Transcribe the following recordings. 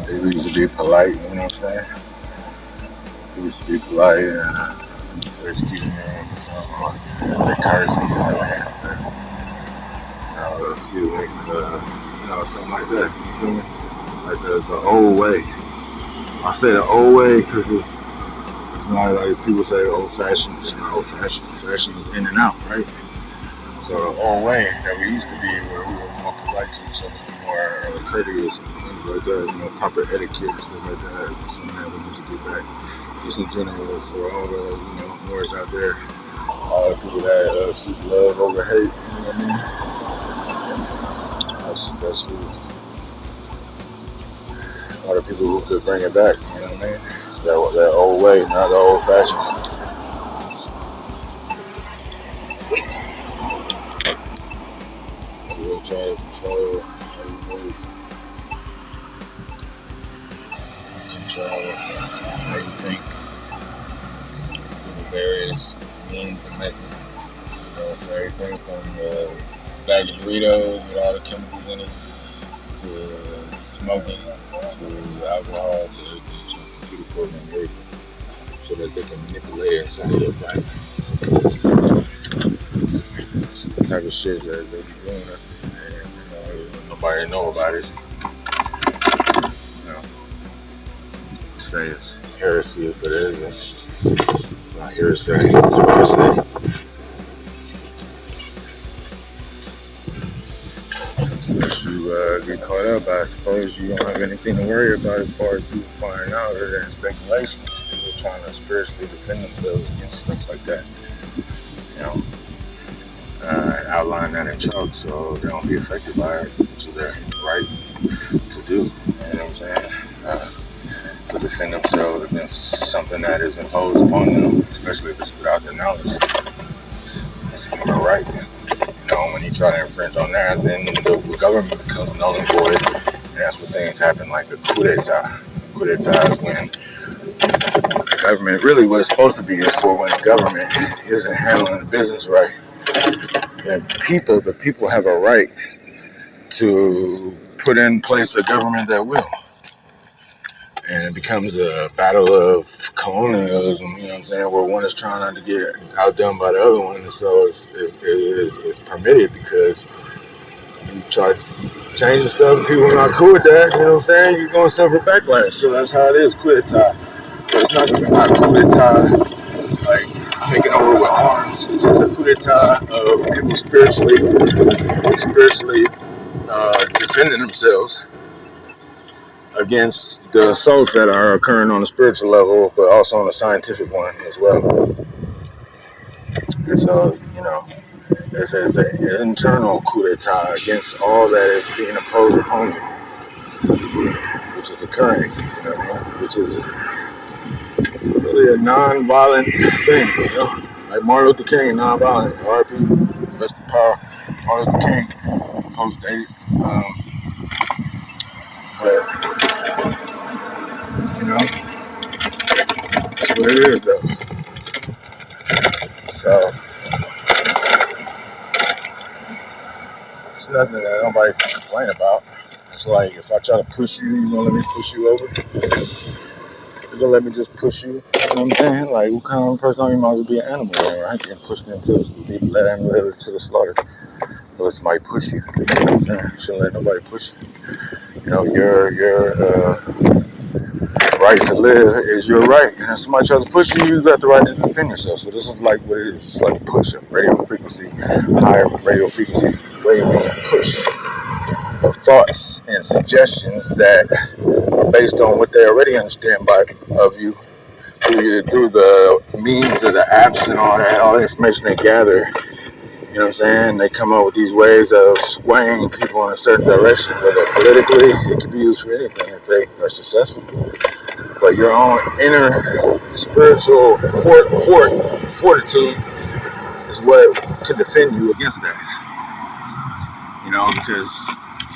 know, people used to be polite, you know what I'm saying? People used to be polite and excuse me, something, or they curse, excuse me, something like that, you feel me? Like the old way. I say the old way because it's not like people say old fashioned. It's not old fashioned. Fashion is in and out, right? So the old way that we used to be, where we were more polite to each other, more courteous and things like that, proper etiquette and stuff like that. It's something that we need to get back. Just in general, for all the wars out there, all the people that seek love over hate. You know what I mean? That's who. All the people who could bring it back. You know what I mean? That old way, not the old fashioned. We're trying to control how you move, control how you think through various means and methods. For everything from bag of Doritos with all the chemicals in it, to smoking, to alcohol, to everything, to computer program, everything, so that they can manipulate it so they look right. This is the type of shit that they be doing, and nobody know about it. Say it's heresy, but it isn't. It's not heresy. It's heresy. Once you get caught up, I suppose you don't have anything to worry about as far as people finding out, other than speculation. People trying to spiritually defend themselves against stuff like that, and outline that in chalk so they don't be affected by it, which is their right to do. You know what I'm saying? To defend themselves against something that is imposed upon them, especially if it's without their knowledge. It's their right. When you try to infringe on that, then the government becomes null and void, and that's when things happen, like a coup d'etat. A coup d'etat is when the government, really what it's supposed to be is for when the government isn't handling the business right. And the people have a right to put in place a government that will. And it becomes a battle of colonialism, you know what I'm saying, where one is trying not to get outdone by the other one, and so it's permitted because you try changing stuff and people are not cool with that, you know what I'm saying, you're going to suffer backlash. So that's how it is, coup d'etat. But it's not going to be a coup d'etat like taking over with arms. It's just a coup d'etat of people spiritually defending themselves against the assaults that are occurring on the spiritual level, but also on the scientific one as well. And so, it's an internal coup d'etat against all that is being imposed upon you, which is occurring, which is really a non-violent thing, like Martin Luther King, non-violent, R.I.P., rest in power, Martin Luther King, folks dated, but, that's what it is, though. So, it's nothing that nobody can complain about. It's like, if I try to push you, you gonna let me push you over? You're gonna let me just push you? You know what I'm saying? Like, what kind of person are you? Might as well be an animal, right? Getting pushed into let animal to the slaughter. Let somebody push you. You know what I'm saying? You shouldn't let nobody push you. Your right to live is your right. And if somebody tries to push you, you got the right to defend yourself. So this is like what it is. It's like a push, a radio frequency, higher radio frequency wave being pushed of thoughts and suggestions that are based on what they already understand of you through the means of the apps and all the information they gather. You know what I'm saying? They come up with these ways of swaying people in a certain direction, whether politically, it can be used for anything if they are successful. But your own inner spiritual fortitude is what can defend you against that. Because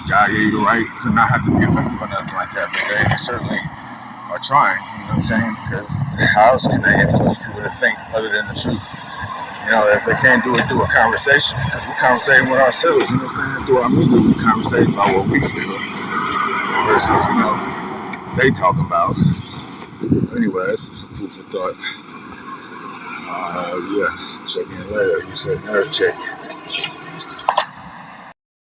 God gave you the right to not have to be affected by nothing like that, but they certainly are trying, you know what I'm saying? Because how else can they influence people to think other than the truth? If they can't do it through a conversation, because we're conversating with ourselves, you know what I'm saying? Through our music, we're conversating about what we feel versus, they talking about. Anyway, this is a food for thought. Yeah, check in later. You said nerve check.